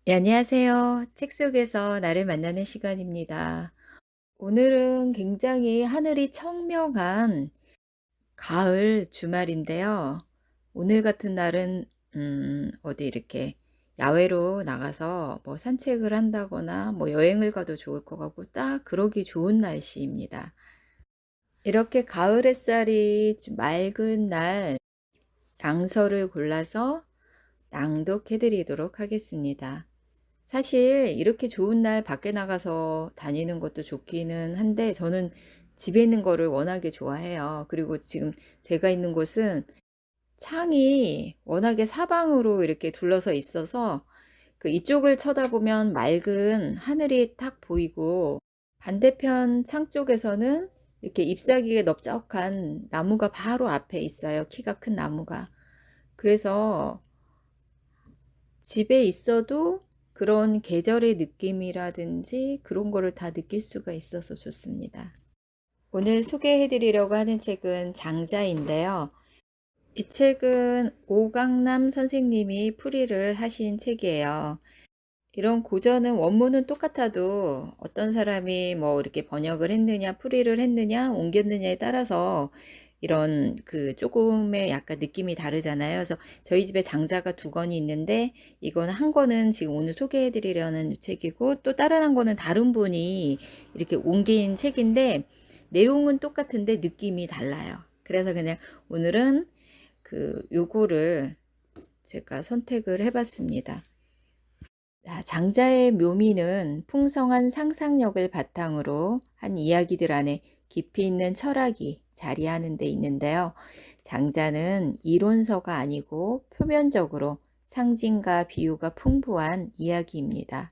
네, 안녕하세요. 책 속에서 나를 만나는 시간입니다. 오늘은 굉장히 하늘이 청명한 가을 주말인데요. 오늘 같은 날은 어디 이렇게 야외로 나가서 뭐 산책을 한다거나 뭐 여행을 가도 좋을 것 같고 딱 그러기 좋은 날씨입니다. 이렇게 가을 햇살이 좀 맑은 날 장서를 골라서 낭독해 드리도록 하겠습니다. 사실 이렇게 좋은 날 밖에 나가서 다니는 것도 좋기는 한데 저는 집에 있는 거를 워낙에 좋아해요. 그리고 지금 제가 있는 곳은 창이 워낙에 사방으로 이렇게 둘러서 있어서 그 이쪽을 쳐다보면 맑은 하늘이 탁 보이고 반대편 창 쪽에서는 이렇게 잎사귀에 넓적한 나무가 바로 앞에 있어요. 키가 큰 나무가. 그래서 집에 있어도 그런 계절의 느낌이라든지 그런 거를 다 느낄 수가 있어서 좋습니다. 오늘 소개해 드리려고 하는 책은 장자인데요. 이 책은 오강남 선생님이 풀이를 하신 책이에요. 이런 고전은 원문은 똑같아도 어떤 사람이 뭐 이렇게 번역을 했느냐, 풀이를 했느냐, 옮겼느냐에 따라서 이런 그 조금의 약간 느낌이 다르잖아요. 그래서 저희 집에 장자가 두 권이 있는데 이건 한 권은 지금 오늘 소개해 드리려는 책이고 또 다른 한 권은 다른 분이 이렇게 옮긴 책인데 내용은 똑같은데 느낌이 달라요. 그래서 그냥 오늘은 그 요거를 제가 선택을 해봤습니다. 장자의 묘미는 풍성한 상상력을 바탕으로 한 이야기들 안에 깊이 있는 철학이 자리하는 데 있는데요. 장자는 이론서가 아니고 표면적으로 상징과 비유가 풍부한 이야기입니다.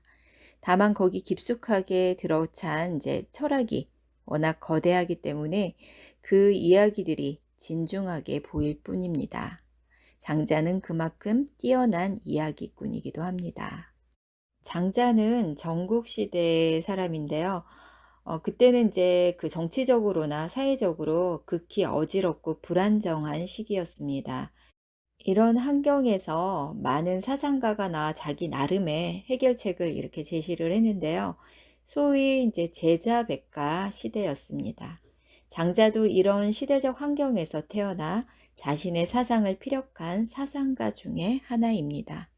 다만 거기 깊숙하게 들어찬 이제 철학이 워낙 거대하기 때문에 그 이야기들이 진중하게 보일 뿐입니다. 장자는 그만큼 뛰어난 이야기꾼이기도 합니다. 장자는 전국시대의 사람인데요. 그때는 이제 그 정치적으로나 사회적으로 극히 어지럽고 불안정한 시기였습니다. 이런 환경에서 많은 사상가가 나와 자기 나름의 해결책을 이렇게 제시를 했는데요. 소위 이제 제자백가 시대였습니다. 장자도 이런 시대적 환경에서 태어나 자신의 사상을 피력한 사상가 중에 하나입니다.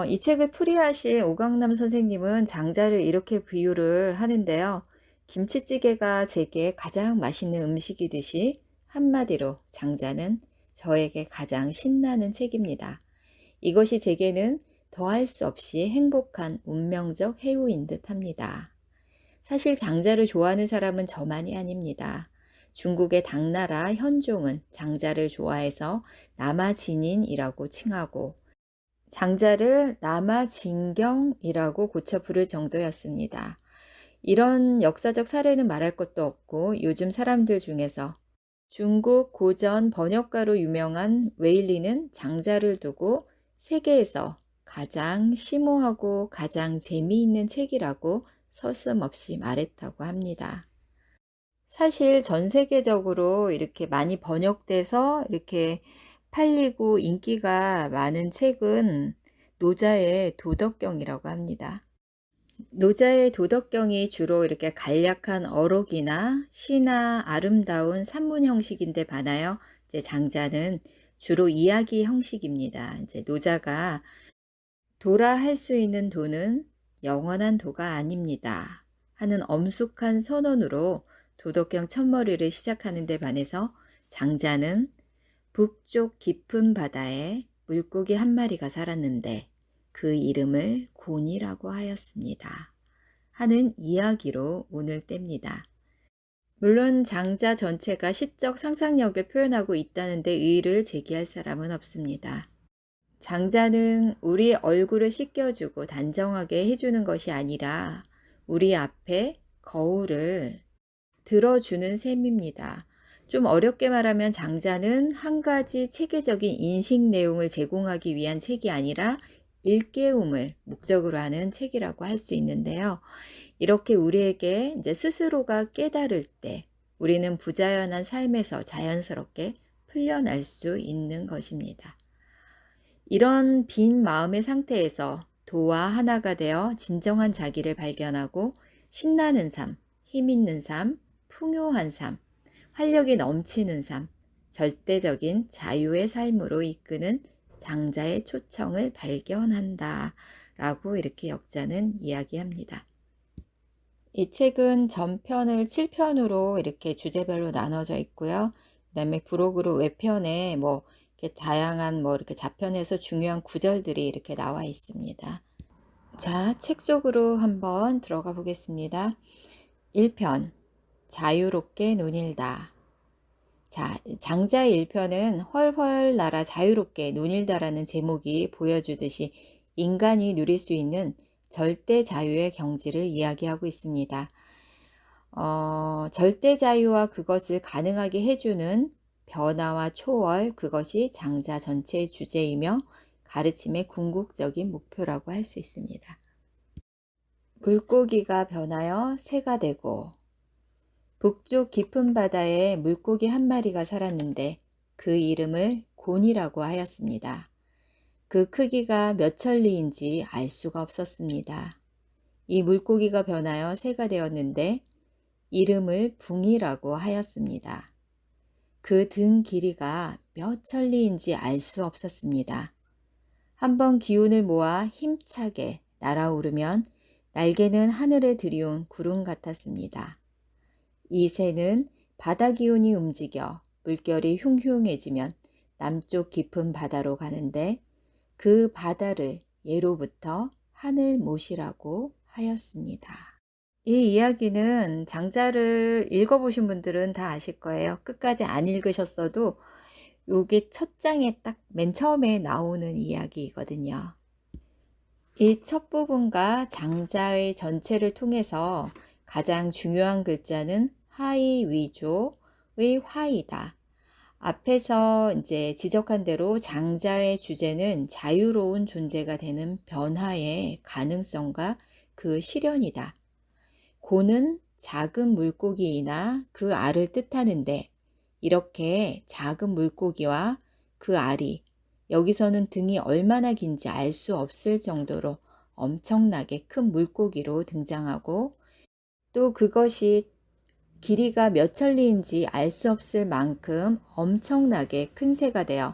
이 책을 풀이하신 오강남 선생님은 장자를 이렇게 비유를 하는데요. 김치찌개가 제게 가장 맛있는 음식이듯이 한마디로 장자는 저에게 가장 신나는 책입니다. 이것이 제게는 더할 수 없이 행복한 운명적 해우인 듯 합니다. 사실 장자를 좋아하는 사람은 저만이 아닙니다. 중국의 당나라 현종은 장자를 좋아해서 남아진인이라고 칭하고 장자를 남아진경이라고 고쳐 부를 정도였습니다. 이런 역사적 사례는 말할 것도 없고 요즘 사람들 중에서 중국 고전 번역가로 유명한 웨일리는 장자를 두고 세계에서 가장 심오하고 가장 재미있는 책이라고 서슴없이 말했다고 합니다. 사실 전 세계적으로 이렇게 많이 번역돼서 이렇게 팔리고 인기가 많은 책은 노자의 도덕경이라고 합니다. 노자의 도덕경이 주로 이렇게 간략한 어록이나 시나 아름다운 산문 형식인데 반하여 이제 장자는 주로 이야기 형식입니다. 이제 노자가 도라 할 수 있는 도는 영원한 도가 아닙니다 하는 엄숙한 선언으로 도덕경 첫머리를 시작하는 데 반해서 장자는 북쪽 깊은 바다에 물고기 한 마리가 살았는데 그 이름을 곤이라고 하였습니다 하는 이야기로 운을 뗍니다. 물론 장자 전체가 시적 상상력을 표현하고 있다는데 의의를 제기할 사람은 없습니다. 장자는 우리 얼굴을 씻겨주고 단정하게 해주는 것이 아니라 우리 앞에 거울을 들어주는 셈입니다. 좀 어렵게 말하면 장자는 한 가지 체계적인 인식 내용을 제공하기 위한 책이 아니라 일깨움을 목적으로 하는 책이라고 할 수 있는데요. 이렇게 우리에게 이제 스스로가 깨달을 때 우리는 부자연한 삶에서 자연스럽게 풀려날 수 있는 것입니다. 이런 빈 마음의 상태에서 도와 하나가 되어 진정한 자기를 발견하고 신나는 삶, 힘 있는 삶, 풍요한 삶, 활력이 넘치는 삶, 절대적인 자유의 삶으로 이끄는 장자의 초청을 발견한다. 라고 이렇게 역자는 이야기합니다. 이 책은 전편을 7편으로 이렇게 주제별로 나눠져 있고요. 그다음에 부록으로 외편에 이렇게 다양한 이렇게 자편에서 중요한 구절들이 이렇게 나와 있습니다. 자, 책 속으로 한번 들어가 보겠습니다. 1편 자유롭게 논일다. 자, 장자의 1편은 헐헐 날아 자유롭게 논일다라는 제목이 보여주듯이 인간이 누릴 수 있는 절대 자유의 경지를 이야기하고 있습니다. 절대 자유와 그것을 가능하게 해주는 변화와 초월, 그것이 장자 전체의 주제이며 가르침의 궁극적인 목표라고 할 수 있습니다. 물고기가 변하여 새가 되고, 북쪽 깊은 바다에 물고기 한 마리가 살았는데 그 이름을 곤이라고 하였습니다. 그 크기가 몇 천리인지 알 수가 없었습니다. 이 물고기가 변하여 새가 되었는데 이름을 붕이라고 하였습니다. 그 등 길이가 몇 천리인지 알 수 없었습니다. 한번 기운을 모아 힘차게 날아오르면 날개는 하늘에 들이온 구름 같았습니다. 이 새는 바다 기운이 움직여 물결이 흉흉해지면 남쪽 깊은 바다로 가는데 그 바다를 예로부터 하늘못이라고 하였습니다. 이 이야기는 장자를 읽어보신 분들은 다 아실 거예요. 끝까지 안 읽으셨어도 요게 첫 장에 딱 맨 처음에 나오는 이야기이거든요. 이 첫 부분과 장자의 전체를 통해서 가장 중요한 글자는 하이 위조의 화이다. 앞에서 이제 지적한 대로 장자의 주제는 자유로운 존재가 되는 변화의 가능성과 그 실현이다. 고는 작은 물고기이나 그 알을 뜻하는데 이렇게 작은 물고기와 그 알이 여기서는 등이 얼마나 긴지 알 수 없을 정도로 엄청나게 큰 물고기로 등장하고 또 그것이 길이가 몇 천리인지 알 수 없을 만큼 엄청나게 큰 새가 되어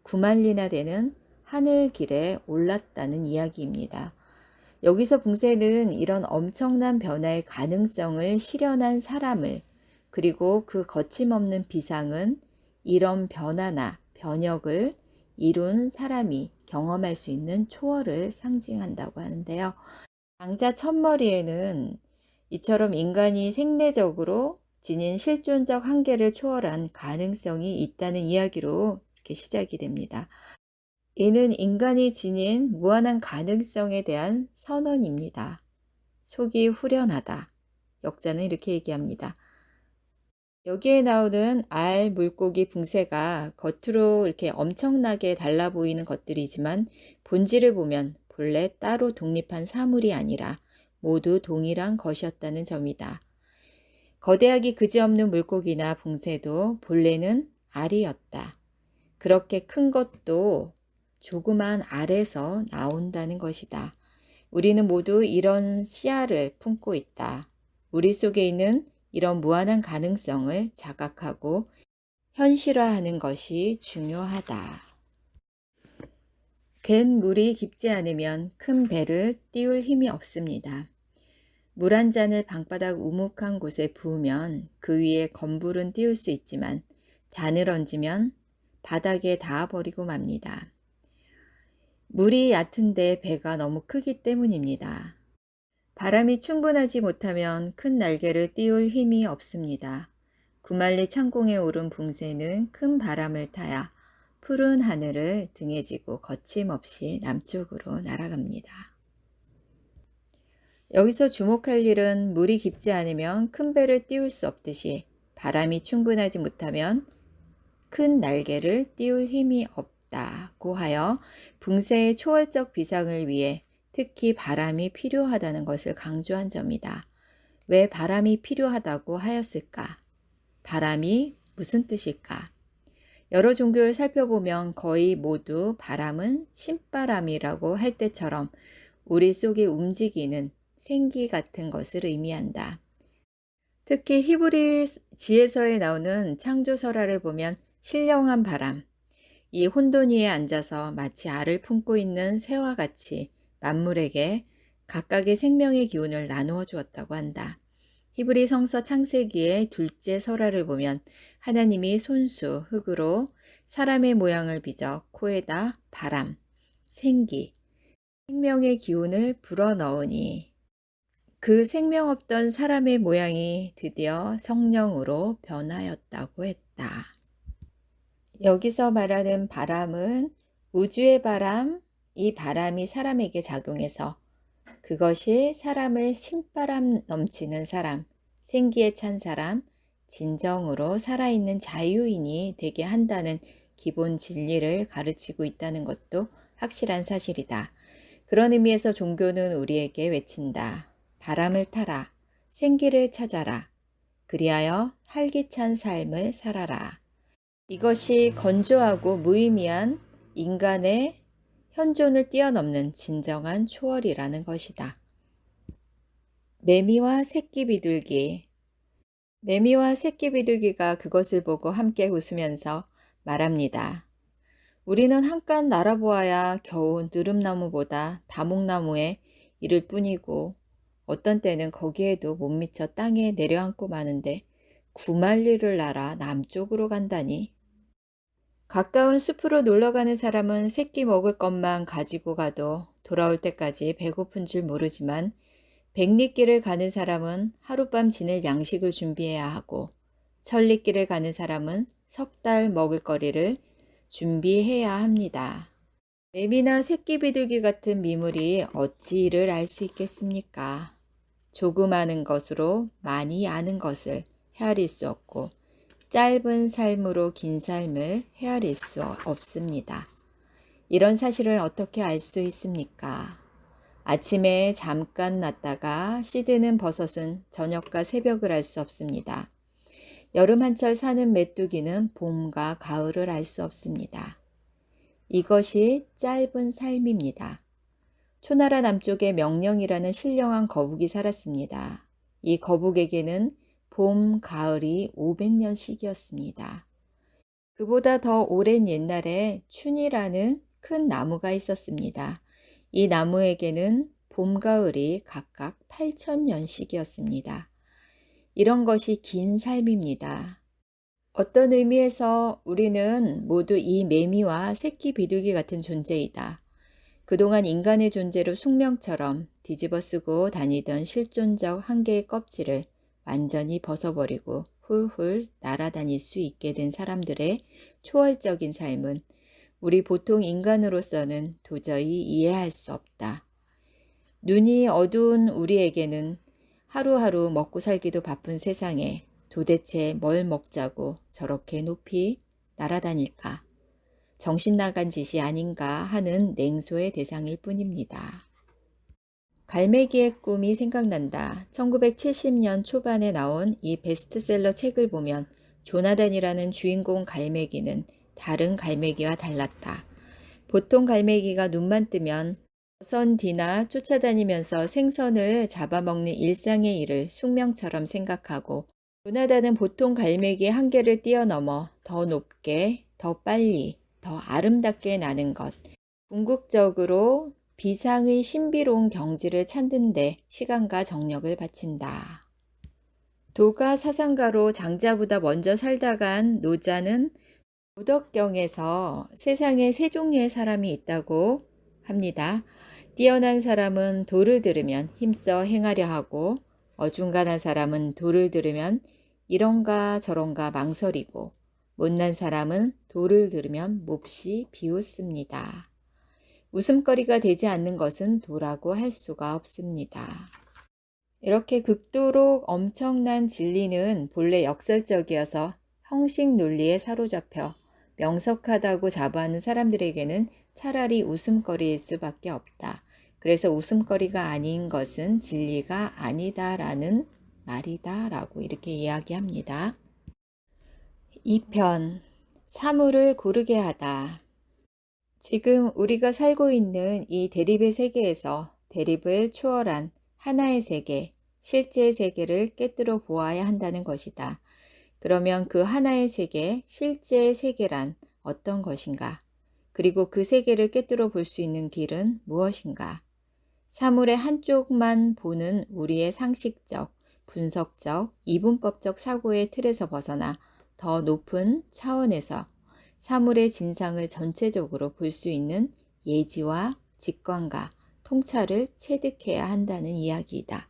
9만리나 되는 하늘 길에 올랐다는 이야기입니다. 여기서 붕세는 이런 엄청난 변화의 가능성을 실현한 사람을 그리고 그 거침없는 비상은 이런 변화나 변혁을 이룬 사람이 경험할 수 있는 초월을 상징한다고 하는데요. 장자 첫머리에는 이처럼 인간이 생내적으로 지닌 실존적 한계를 초월한 가능성이 있다는 이야기로 이렇게 시작이 됩니다. 이는 인간이 지닌 무한한 가능성에 대한 선언입니다. 속이 후련하다. 역자는 이렇게 얘기합니다. 여기에 나오는 알, 물고기, 붕새가 겉으로 이렇게 엄청나게 달라 보이는 것들이지만 본질을 보면 본래 따로 독립한 사물이 아니라 모두 동일한 것이었다는 점이다. 거대하기 그지없는 물고기나 붕새도 본래는 알이었다. 그렇게 큰 것도 조그만 알에서 나온다는 것이다. 우리는 모두 이런 씨알을 품고 있다. 우리 속에 있는 이런 무한한 가능성을 자각하고 현실화하는 것이 중요하다. 갠 물이 깊지 않으면 큰 배를 띄울 힘이 없습니다. 물 한 잔을 방바닥 우묵한 곳에 부으면 그 위에 건불은 띄울 수 있지만 잔을 얹으면 바닥에 닿아버리고 맙니다. 물이 얕은데 배가 너무 크기 때문입니다. 바람이 충분하지 못하면 큰 날개를 띄울 힘이 없습니다. 9만리 창공에 오른 붕새는 큰 바람을 타야 푸른 하늘을 등에 지고 거침없이 남쪽으로 날아갑니다. 여기서 주목할 일은 물이 깊지 않으면 큰 배를 띄울 수 없듯이 바람이 충분하지 못하면 큰 날개를 띄울 힘이 없다고 하여 붕새의 초월적 비상을 위해 특히 바람이 필요하다는 것을 강조한 점이다. 왜 바람이 필요하다고 하였을까? 바람이 무슨 뜻일까? 여러 종교를 살펴보면 거의 모두 바람은 신바람이라고 할 때처럼 우리 속에 움직이는 생기 같은 것을 의미한다. 특히 히브리 지에서에 나오는 창조설화를 보면 신령한 바람, 이 혼돈 위에 앉아서 마치 알을 품고 있는 새와 같이 만물에게 각각의 생명의 기운을 나누어 주었다고 한다. 히브리 성서 창세기의 둘째 설화를 보면 하나님이 손수 흙으로 사람의 모양을 빚어 코에다 바람, 생기, 생명의 기운을 불어넣으니 그 생명 없던 사람의 모양이 드디어 성령으로 변하였다고 했다. 여기서 말하는 바람은 우주의 바람, 이 바람이 사람에게 작용해서 그것이 사람을 신바람 넘치는 사람, 생기에 찬 사람, 진정으로 살아있는 자유인이 되게 한다는 기본 진리를 가르치고 있다는 것도 확실한 사실이다. 그런 의미에서 종교는 우리에게 외친다. 바람을 타라. 생기를 찾아라. 그리하여 활기찬 삶을 살아라. 이것이 건조하고 무의미한 인간의 현존을 뛰어넘는 진정한 초월이라는 것이다. 매미와 새끼 비둘기. 매미와 새끼 비둘기가 그것을 보고 함께 웃으면서 말합니다. 우리는 한껏 날아보아야 겨우 느릅나무보다 다목나무에 이를 뿐이고 어떤 때는 거기에도 못 미쳐 땅에 내려앉고 마는데 구만리를 날아 남쪽으로 간다니. 가까운 숲으로 놀러가는 사람은 새끼 먹을 것만 가지고 가도 돌아올 때까지 배고픈 줄 모르지만 백리길을 가는 사람은 하룻밤 지낼 양식을 준비해야 하고 천리길을 가는 사람은 석 달 먹을 거리를 준비해야 합니다. 매미나 새끼 비둘기 같은 미물이 어찌 이를 알 수 있겠습니까? 조금 아는 것으로 많이 아는 것을 헤아릴 수 없고 짧은 삶으로 긴 삶을 헤아릴 수 없습니다. 이런 사실을 어떻게 알 수 있습니까? 아침에 잠깐 났다가 시드는 버섯은 저녁과 새벽을 알 수 없습니다. 여름 한철 사는 메뚜기는 봄과 가을을 알 수 없습니다. 이것이 짧은 삶입니다. 초나라 남쪽에 명령이라는 신령한 거북이 살았습니다. 이 거북에게는 봄, 가을이 500년씩이었습니다. 그보다 더 오랜 옛날에 춘이라는 큰 나무가 있었습니다. 이 나무에게는 봄, 가을이 각각 8,000년씩이었습니다. 이런 것이 긴 삶입니다. 어떤 의미에서 우리는 모두 이 매미와 새끼 비둘기 같은 존재이다. 그동안 인간의 존재로 숙명처럼 뒤집어 쓰고 다니던 실존적 한계의 껍질을 완전히 벗어버리고 훌훌 날아다닐 수 있게 된 사람들의 초월적인 삶은 우리 보통 인간으로서는 도저히 이해할 수 없다. 눈이 어두운 우리에게는 하루하루 먹고 살기도 바쁜 세상에 도대체 뭘 먹자고 저렇게 높이 날아다닐까? 정신 나간 짓이 아닌가 하는 냉소의 대상일 뿐입니다. 갈매기의 꿈이 생각난다. 1970년 초반에 나온 이 베스트셀러 책을 보면 조나단이라는 주인공 갈매기는 다른 갈매기와 달랐다. 보통 갈매기가 눈만 뜨면 선 뒤나 쫓아다니면서 생선을 잡아먹는 일상의 일을 숙명처럼 생각하고 조나단은 보통 갈매기의 한계를 뛰어넘어 더 높게, 더 빨리, 더 아름답게 나는 것, 궁극적으로 비상의 신비로운 경지를 찾는 데 시간과 정력을 바친다. 도가 사상가로 장자보다 먼저 살다 간 노자는 도덕경에서 세상에 세 종류의 사람이 있다고 합니다. 뛰어난 사람은 도를 들으면 힘써 행하려 하고 어중간한 사람은 도를 들으면 이런가 저런가 망설이고 못난 사람은 도를 들으면 몹시 비웃습니다. 웃음거리가 되지 않는 것은 도라고 할 수가 없습니다. 이렇게 극도로 엄청난 진리는 본래 역설적이어서 형식 논리에 사로잡혀 명석하다고 자부하는 사람들에게는 차라리 웃음거리일 수밖에 없다. 그래서 웃음거리가 아닌 것은 진리가 아니다라는 말이다 라고 이렇게 이야기합니다. 2편 사물을 고르게 하다. 지금 우리가 살고 있는 이 대립의 세계에서 대립을 초월한 하나의 세계, 실제의 세계를 꿰뚫어 보아야 한다는 것이다. 그러면 그 하나의 세계, 실제의 세계란 어떤 것인가? 그리고 그 세계를 꿰뚫어 볼 수 있는 길은 무엇인가? 사물의 한쪽만 보는 우리의 상식적, 분석적, 이분법적 사고의 틀에서 벗어나 더 높은 차원에서 사물의 진상을 전체적으로 볼 수 있는 예지와 직관과 통찰을 체득해야 한다는 이야기이다.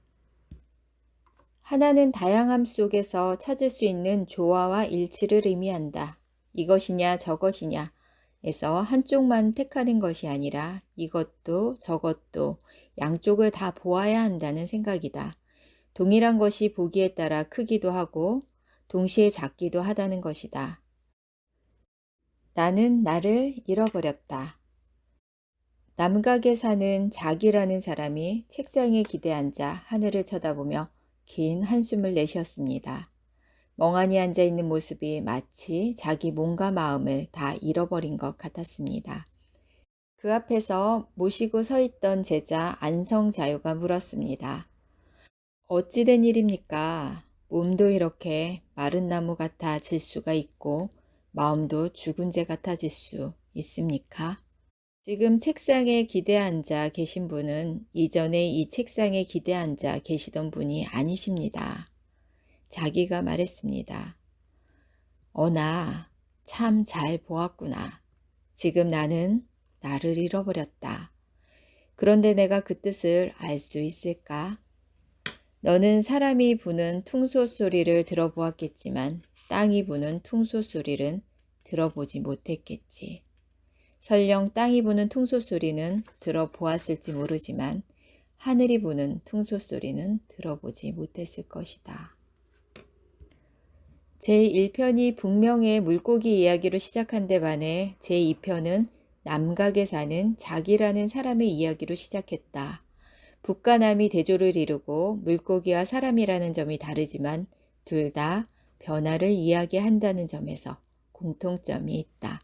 하나는 다양함 속에서 찾을 수 있는 조화와 일치를 의미한다. 이것이냐 저것이냐 에서 한쪽만 택하는 것이 아니라 이것도 저것도 양쪽을 다 보아야 한다는 생각이다. 동일한 것이 보기에 따라 크기도 하고 동시에 작기도 하다는 것이다. 나는 나를 잃어버렸다. 남각에 사는 자기라는 사람이 책상에 기대앉아 하늘을 쳐다보며 긴 한숨을 내쉬었습니다. 멍하니 앉아있는 모습이 마치 자기 몸과 마음을 다 잃어버린 것 같았습니다. 그 앞에서 모시고 서 있던 제자 안성자유가 물었습니다. 어찌 된 일입니까? 몸도 이렇게 마른 나무 같아질 수가 있고 마음도 죽은 재 같아질 수 있습니까? 지금 책상에 기대앉아 계신 분은 이전에 이 책상에 기대앉아 계시던 분이 아니십니다. 자기가 말했습니다. 어나 참 잘 보았구나. 지금 나는 나를 잃어버렸다. 그런데 내가 그 뜻을 알 수 있을까? 너는 사람이 부는 퉁소 소리를 들어보았겠지만 땅이 부는 퉁소 소리는 들어보지 못했겠지. 설령 땅이 부는 퉁소 소리는 들어보았을지 모르지만 하늘이 부는 퉁소 소리는 들어보지 못했을 것이다. 제1편이 북명의 물고기 이야기로 시작한 데 반해 제2편은 남각에 사는 자기라는 사람의 이야기로 시작했다. 북과 남이 대조를 이루고 물고기와 사람이라는 점이 다르지만 둘 다 변화를 이야기한다는 점에서 공통점이 있다.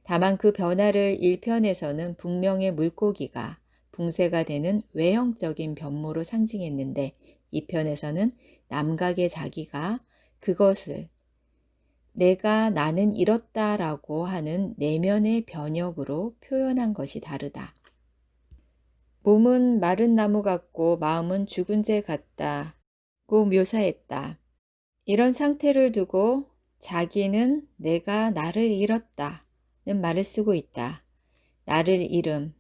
다만 그 변화를 1편에서는 북명의 물고기가 붕세가 되는 외형적인 변모로 상징했는데 2편에서는 남각의 자기가 그것을 내가 나는 잃었다라고 하는 내면의 변혁으로 표현한 것이 다르다. 몸은 마른 나무 같고 마음은 죽은 재 같다고 묘사했다. 이런 상태를 두고 자기는 내가 나를 잃었다는 말을 쓰고 있다. 나를 잃음,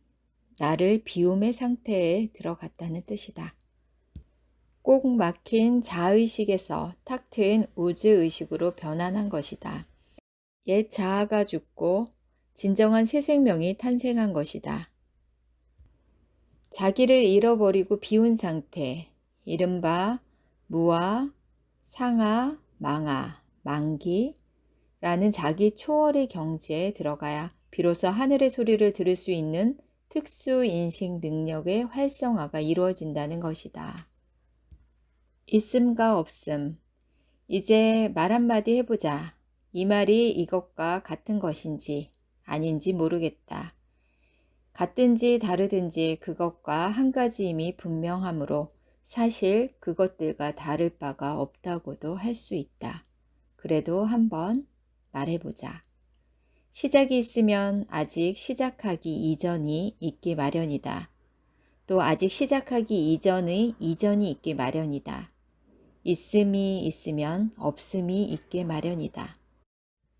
나를 비움의 상태에 들어갔다는 뜻이다. 꼭 막힌 자의식에서 탁 트인 우주의식으로 변환한 것이다. 옛 자아가 죽고 진정한 새 생명이 탄생한 것이다. 자기를 잃어버리고 비운 상태, 이른바 무아, 상아, 망아, 망기라는 자기 초월의 경지에 들어가야 비로소 하늘의 소리를 들을 수 있는 특수 인식 능력의 활성화가 이루어진다는 것이다. 있음과 없음. 이제 말 한마디 해보자. 이 말이 이것과 같은 것인지 아닌지 모르겠다. 같든지 다르든지 그것과 한 가지임이 분명하므로 사실 그것들과 다를 바가 없다고도 할 수 있다. 그래도 한번 말해보자. 시작이 있으면 아직 시작하기 이전이 있기 마련이다. 또 아직 시작하기 이전의 이전이 있기 마련이다. 있음이 있으면 없음이 있게 마련이다.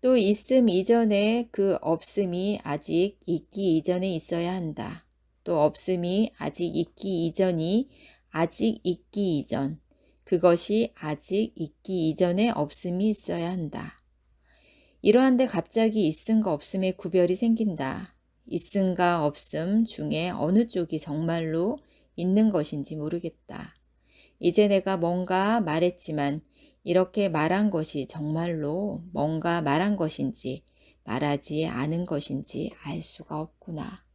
또 있음 이전에 그 없음이 아직 있기 이전에 있어야 한다. 또 없음이 아직 있기 이전이 아직 있기 이전, 그것이 아직 있기 이전에 없음이 있어야 한다. 이러한데 갑자기 있음과 없음의 구별이 생긴다. 있음과 없음 중에 어느 쪽이 정말로 있는 것인지 모르겠다. 이제 내가 뭔가 말했지만 이렇게 말한 것이 정말로 뭔가 말한 것인지 말하지 않은 것인지 알 수가 없구나.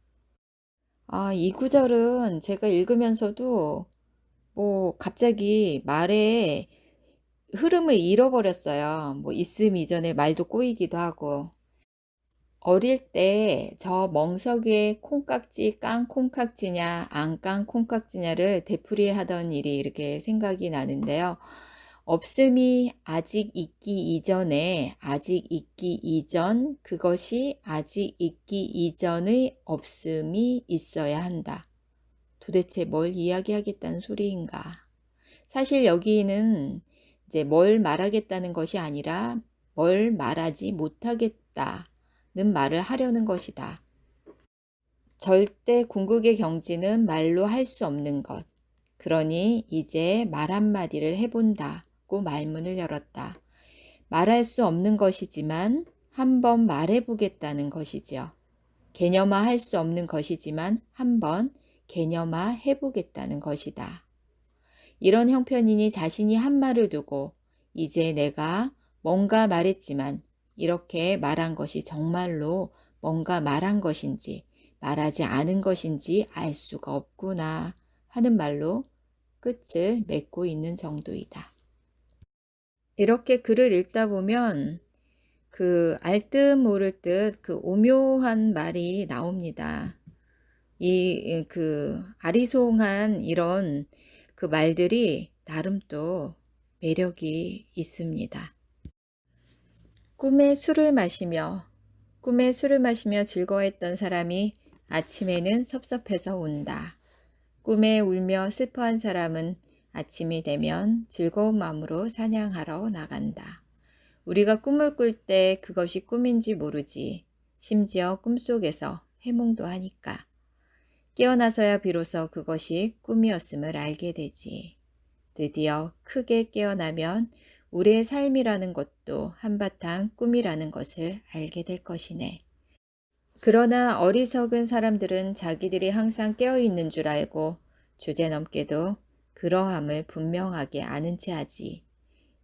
이 구절은 제가 읽으면서도 갑자기 말의 흐름을 잃어버렸어요. 있음 이전에 말도 꼬이기도 하고 어릴 때 저 멍석에 콩깍지 깐 콩깍지냐 안 깐 콩깍지냐를 되풀이하던 일이 이렇게 생각이 나는데요. 없음이 아직 있기 이전에 아직 있기 이전 그것이 아직 있기 이전의 없음이 있어야 한다. 도대체 뭘 이야기하겠다는 소리인가? 사실 여기는 이제 뭘 말하겠다는 것이 아니라 뭘 말하지 못하겠다는 말을 하려는 것이다. 절대 궁극의 경지는 말로 할 수 없는 것. 그러니 이제 말 한마디를 해본다고 말문을 열었다. 말할 수 없는 것이지만 한번 말해보겠다는 것이지요. 개념화 할 수 없는 것이지만 한번 개념화 해보겠다는 것이다. 이런 형편이니 자신이 한 말을 두고 이제 내가 뭔가 말했지만 이렇게 말한 것이 정말로 뭔가 말한 것인지 말하지 않은 것인지 알 수가 없구나 하는 말로 끝을 맺고 있는 정도이다. 이렇게 글을 읽다 보면 그 알 듯 모를 듯 그 오묘한 말이 나옵니다. 이 그 아리송한 이런 그 말들이 나름 또 매력이 있습니다. 꿈에 술을 마시며 즐거워했던 사람이 아침에는 섭섭해서 운다. 꿈에 울며 슬퍼한 사람은 아침이 되면 즐거운 마음으로 사냥하러 나간다. 우리가 꿈을 꿀 때 그것이 꿈인지 모르지. 심지어 꿈속에서 해몽도 하니까. 깨어나서야 비로소 그것이 꿈이었음을 알게 되지. 드디어 크게 깨어나면 우리의 삶이라는 것도 한바탕 꿈이라는 것을 알게 될 것이네. 그러나 어리석은 사람들은 자기들이 항상 깨어있는 줄 알고 주제넘게도 그러함을 분명하게 아는 채 하지.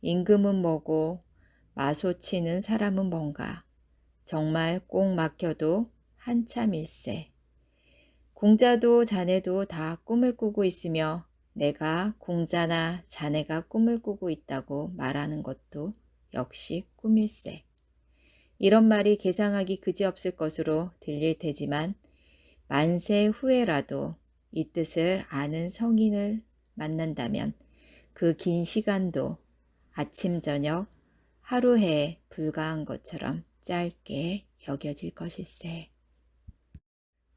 임금은 뭐고 마소치는 사람은 뭔가. 정말 꼭 막혀도 한참일세. 공자도 자네도 다 꿈을 꾸고 있으며 내가 공자나 자네가 꿈을 꾸고 있다고 말하는 것도 역시 꿈일세. 이런 말이 계상하기 그지없을 것으로 들릴 테지만 만세 후에라도 이 뜻을 아는 성인을 만난다면 그 긴 시간도 아침 저녁 하루해에 불과한 것처럼 짧게 여겨질 것일세.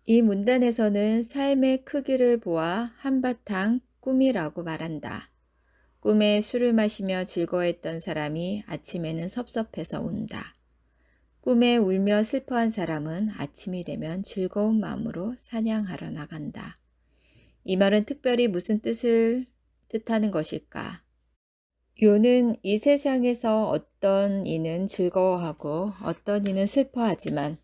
이 문단에서는 삶의 크기를 보아 한바탕 꿈이라고 말한다. 꿈에 술을 마시며 즐거워했던 사람이 아침에는 섭섭해서 운다. 꿈에 울며 슬퍼한 사람은 아침이 되면 즐거운 마음으로 사냥하러 나간다. 이 말은 특별히 무슨 뜻을 뜻하는 것일까? 요는 이 세상에서 어떤 이는 즐거워하고 어떤 이는 슬퍼하지만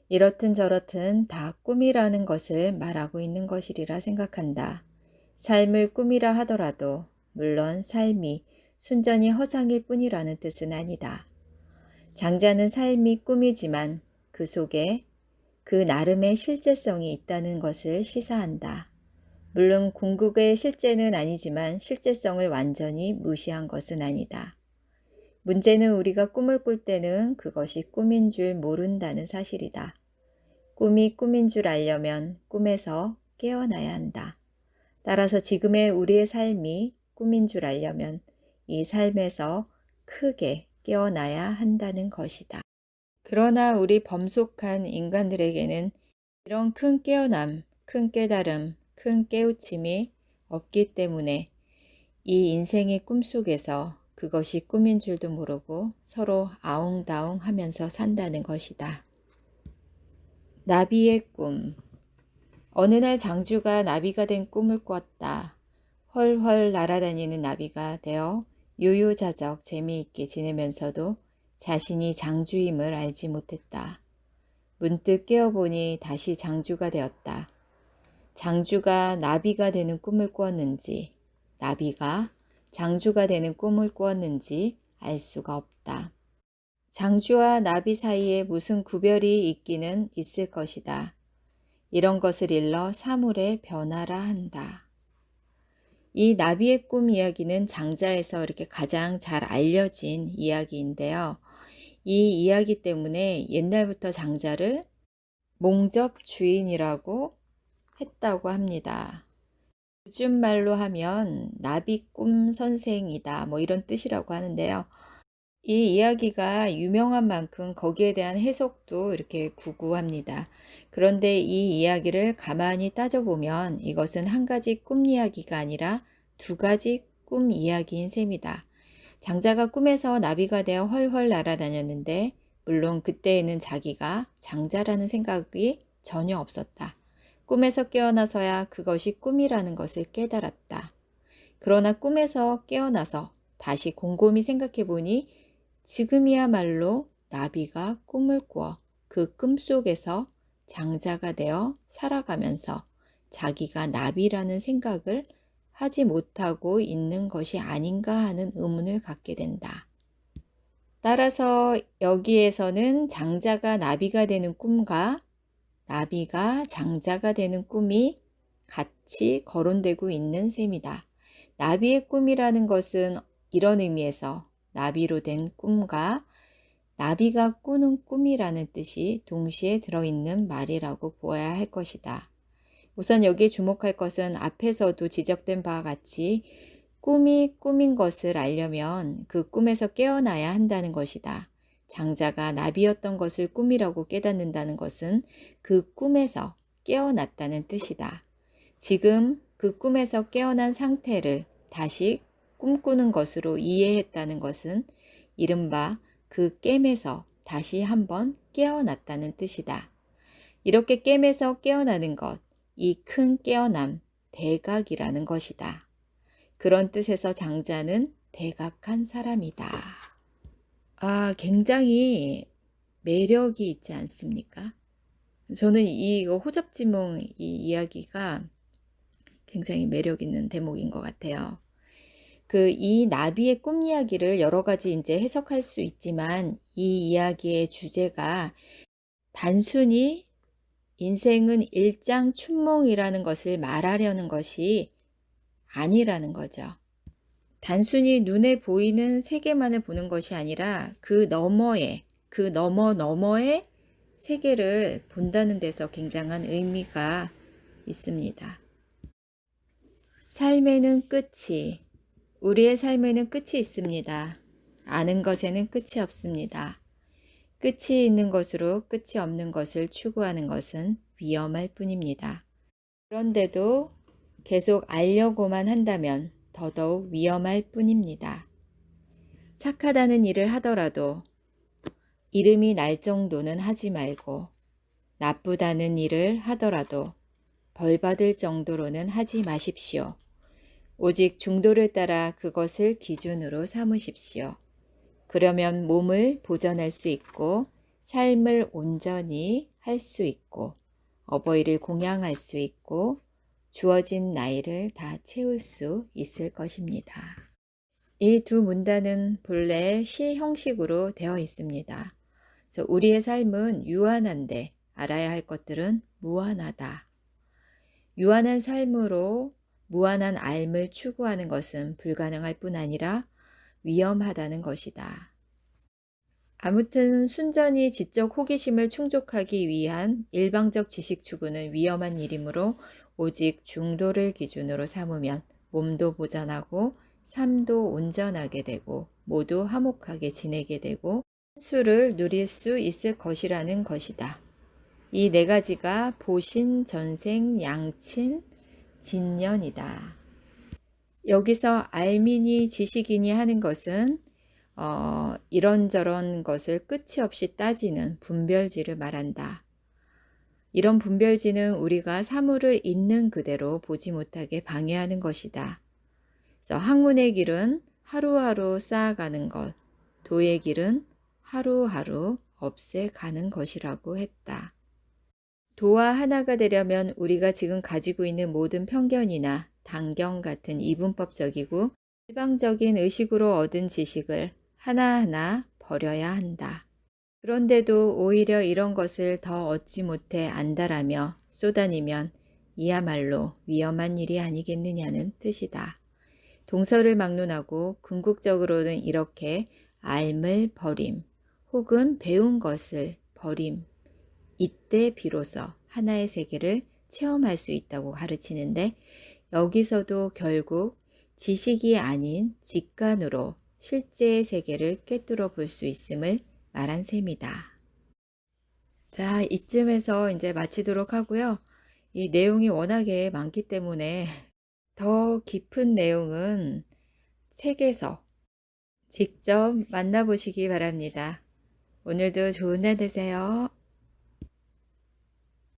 이렇든 저렇든 다 꿈이라는 것을 말하고 있는 것이리라 생각한다. 삶을 꿈이라 하더라도 물론 삶이 순전히 허상일 뿐이라는 뜻은 아니다. 장자는 삶이 꿈이지만 그 속에 그 나름의 실제성이 있다는 것을 시사한다. 물론 궁극의 실제는 아니지만 실제성을 완전히 무시한 것은 아니다. 문제는 우리가 꿈을 꿀 때는 그것이 꿈인 줄 모른다는 사실이다. 꿈이 꿈인 줄 알려면 꿈에서 깨어나야 한다. 따라서 지금의 우리의 삶이 꿈인 줄 알려면 이 삶에서 크게 깨어나야 한다는 것이다. 그러나 우리 범속한 인간들에게는 이런 큰 깨어남, 큰 깨달음, 큰 깨우침이 없기 때문에 이 인생의 꿈속에서 그것이 꿈인 줄도 모르고 서로 아웅다웅 하면서 산다는 것이다. 나비의 꿈. 어느 날 장주가 나비가 된 꿈을 꿨다. 헐헐 날아다니는 나비가 되어 유유자적 재미있게 지내면서도 자신이 장주임을 알지 못했다. 문득 깨어보니 다시 장주가 되었다. 장주가 나비가 되는 꿈을 꾸었는지 나비가 장주가 되는 꿈을 꾸었는지 알 수가 없다. 장주와 나비 사이에 무슨 구별이 있기는 있을 것이다. 이런 것을 일러 사물의 변화라 한다. 이 나비의 꿈 이야기는 장자에서 이렇게 가장 잘 알려진 이야기인데요. 이 이야기 때문에 옛날부터 장자를 몽접 주인이라고 했다고 합니다. 요즘 말로 하면 나비꿈 선생이다 뭐 이런 뜻이라고 하는데요. 이 이야기가 유명한 만큼 거기에 대한 해석도 이렇게 구구합니다. 그런데 이 이야기를 가만히 따져보면 이것은 한 가지 꿈 이야기가 아니라 두 가지 꿈 이야기인 셈이다. 장자가 꿈에서 나비가 되어 헐헐 날아다녔는데 물론 그때에는 자기가 장자라는 생각이 전혀 없었다. 꿈에서 깨어나서야 그것이 꿈이라는 것을 깨달았다. 그러나 꿈에서 깨어나서 다시 곰곰이 생각해 보니 지금이야말로 나비가 꿈을 꾸어 그 꿈 속에서 장자가 되어 살아가면서 자기가 나비라는 생각을 하지 못하고 있는 것이 아닌가 하는 의문을 갖게 된다. 따라서 여기에서는 장자가 나비가 되는 꿈과 나비가 장자가 되는 꿈이 같이 거론되고 있는 셈이다. 나비의 꿈이라는 것은 이런 의미에서 나비로 된 꿈과 나비가 꾸는 꿈이라는 뜻이 동시에 들어있는 말이라고 보아야 할 것이다. 우선 여기에 주목할 것은 앞에서도 지적된 바와 같이 꿈이 꿈인 것을 알려면 그 꿈에서 깨어나야 한다는 것이다. 장자가 나비였던 것을 꿈이라고 깨닫는다는 것은 그 꿈에서 깨어났다는 뜻이다. 지금 그 꿈에서 깨어난 상태를 다시 꿈꾸는 것으로 이해했다는 것은 이른바 그 깸에서 다시 한번 깨어났다는 뜻이다. 이렇게 깸에서 깨어나는 것, 이 큰 깨어남, 대각이라는 것이다. 그런 뜻에서 장자는 대각한 사람이다. 굉장히 매력이 있지 않습니까? 저는 이 호접지몽 이 이야기가 굉장히 매력 있는 대목인 것 같아요. 이 나비의 꿈 이야기를 여러 가지 이제 해석할 수 있지만 이 이야기의 주제가 단순히 인생은 일장춘몽이라는 것을 말하려는 것이 아니라는 거죠. 단순히 눈에 보이는 세계만을 보는 것이 아니라 그 너머의 너머의 세계를 본다는 데서 굉장한 의미가 있습니다. 우리의 삶에는 끝이 있습니다. 아는 것에는 끝이 없습니다. 끝이 있는 것으로 끝이 없는 것을 추구하는 것은 위험할 뿐입니다. 그런데도 계속 알려고만 한다면 더더욱 위험할 뿐입니다. 착하다는 일을 하더라도 이름이 날 정도는 하지 말고 나쁘다는 일을 하더라도 벌 받을 정도로는 하지 마십시오. 오직 중도를 따라 그것을 기준으로 삼으십시오. 그러면 몸을 보전할 수 있고 삶을 온전히 할 수 있고 어버이를 공양할 수 있고 주어진 나이를 다 채울 수 있을 것입니다. 이 두 문단은 본래 시 형식으로 되어 있습니다. 그래서 우리의 삶은 유한한데 알아야 할 것들은 무한하다. 유한한 삶으로 무한한 삶을 추구하는 것은 불가능할 뿐 아니라 위험하다는 것이다. 아무튼 순전히 지적 호기심을 충족하기 위한 일방적 지식 추구는 위험한 일이므로 오직 중도를 기준으로 삼으면 몸도 보전하고 삶도 온전하게 되고 모두 화목하게 지내게 되고 수를 누릴 수 있을 것이라는 것이다. 이 네 가지가 보신, 전생, 양친, 진년이다. 여기서 알미니 지식인이 하는 것은 이런저런 것을 끝이 없이 따지는 분별지를 말한다. 이런 분별지는 우리가 사물을 있는 그대로 보지 못하게 방해하는 것이다. 그래서 학문의 길은 하루하루 쌓아가는 것, 도의 길은 하루하루 없애가는 것이라고 했다. 도와 하나가 되려면 우리가 지금 가지고 있는 모든 편견이나 단견 같은 이분법적이고 일방적인 의식으로 얻은 지식을 하나하나 버려야 한다. 그런데도 오히려 이런 것을 더 얻지 못해 안달하며 쏘다니면 이야말로 위험한 일이 아니겠느냐는 뜻이다. 동서를 막론하고 궁극적으로는 이렇게 앓을 버림 혹은 배운 것을 버림, 이때 비로소 하나의 세계를 체험할 수 있다고 가르치는데, 여기서도 결국 지식이 아닌 직관으로 실제의 세계를 꿰뚫어 볼 수 있음을 말한 셈이다. 자, 이쯤에서 이제 마치도록 하고요. 이 내용이 워낙에 많기 때문에 더 깊은 내용은 책에서 직접 만나보시기 바랍니다. 오늘도 좋은 날 되세요.